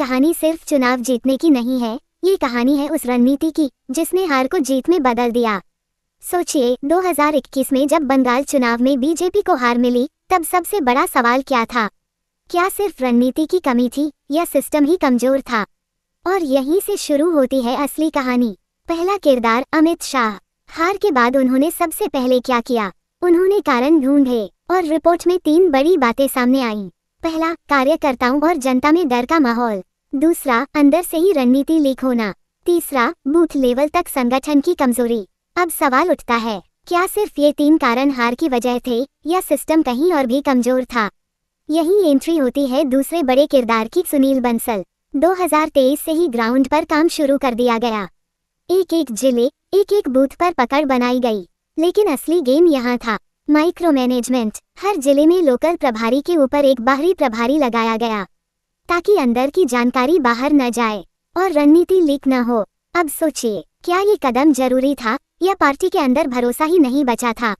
कहानी सिर्फ चुनाव जीतने की नहीं है, ये कहानी है उस रणनीति की जिसने हार को जीत में बदल दिया। सोचिए, 2021 में जब बंगाल चुनाव में बीजेपी को हार मिली, तब सबसे बड़ा सवाल क्या था? क्या सिर्फ रणनीति की कमी थी या सिस्टम ही कमजोर था? और यहीं से शुरू होती है असली कहानी। पहला किरदार अमित शाह। हार के बाद उन्होंने सबसे पहले क्या किया? उन्होंने कारण ढूंढे और रिपोर्ट में 3 बड़ी बातें सामने आईं। पहला, कार्यकर्ताओं और जनता में डर का माहौल। दूसरा, अंदर से ही रणनीति लीक होना। तीसरा, बूथ लेवल तक संगठन की कमजोरी। अब सवाल उठता है, क्या सिर्फ ये 3 कारण हार की वजह थे या सिस्टम कहीं और भी कमजोर था? यही एंट्री होती है दूसरे बड़े किरदार की, सुनील बंसल। 2023 से ही ग्राउंड पर काम शुरू कर दिया गया। एक एक जिले, एक एक बूथ पर पकड़ बनाई गई। लेकिन असली गेम यहाँ था, माइक्रो मैनेजमेंट। हर जिले में लोकल प्रभारी के ऊपर एक बाहरी प्रभारी लगाया गया ताकि अंदर की जानकारी बाहर न जाए और रणनीति लीक न हो। अब सोचिए, क्या ये कदम जरूरी था या पार्टी के अंदर भरोसा ही नहीं बचा था?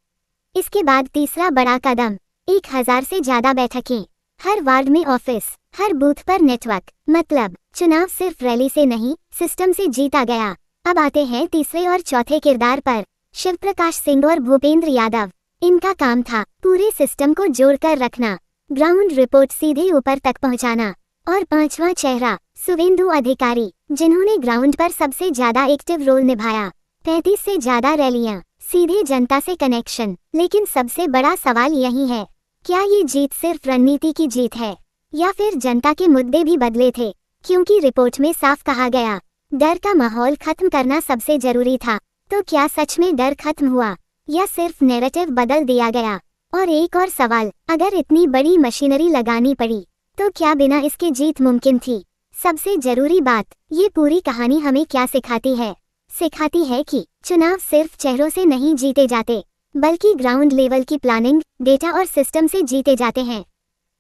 इसके बाद तीसरा बड़ा कदम, 1000 से ज्यादा बैठकें, हर वार्ड में ऑफिस, हर बूथ पर नेटवर्क। मतलब चुनाव सिर्फ रैली से नहीं, सिस्टम से जीता गया। अब आते हैं तीसरे और चौथे किरदार पर, शिव प्रकाश सिंह और भूपेंद्र यादव। इनका काम था पूरे सिस्टम को जोड़कर रखना, ग्राउंड रिपोर्ट सीधे ऊपर तक पहुंचाना। और पांचवा चेहरा, सुवेंदु अधिकारी, जिन्होंने ग्राउंड पर सबसे ज्यादा एक्टिव रोल निभाया। 35 से ज्यादा रैलियां, सीधे जनता से कनेक्शन। लेकिन सबसे बड़ा सवाल यही है, क्या ये जीत सिर्फ रणनीति की जीत है या फिर जनता के मुद्दे भी बदले थे? क्योंकि रिपोर्ट में साफ कहा गया, डर का माहौल खत्म करना सबसे जरूरी था। तो क्या सच में डर खत्म हुआ या सिर्फ नैरेटिव बदल दिया गया? और एक और सवाल, अगर इतनी बड़ी मशीनरी लगानी पड़ी तो क्या बिना इसके जीत मुमकिन थी? सबसे जरूरी बात, ये पूरी कहानी हमें क्या सिखाती है? सिखाती है कि चुनाव सिर्फ चेहरों से नहीं जीते जाते, बल्कि ग्राउंड लेवल की प्लानिंग, डेटा और सिस्टम से जीते जाते हैं।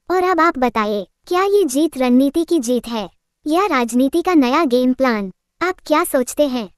और अब आप बताइए, क्या ये जीत रणनीति की जीत है या राजनीति का नया गेम प्लान? आप क्या सोचते हैं?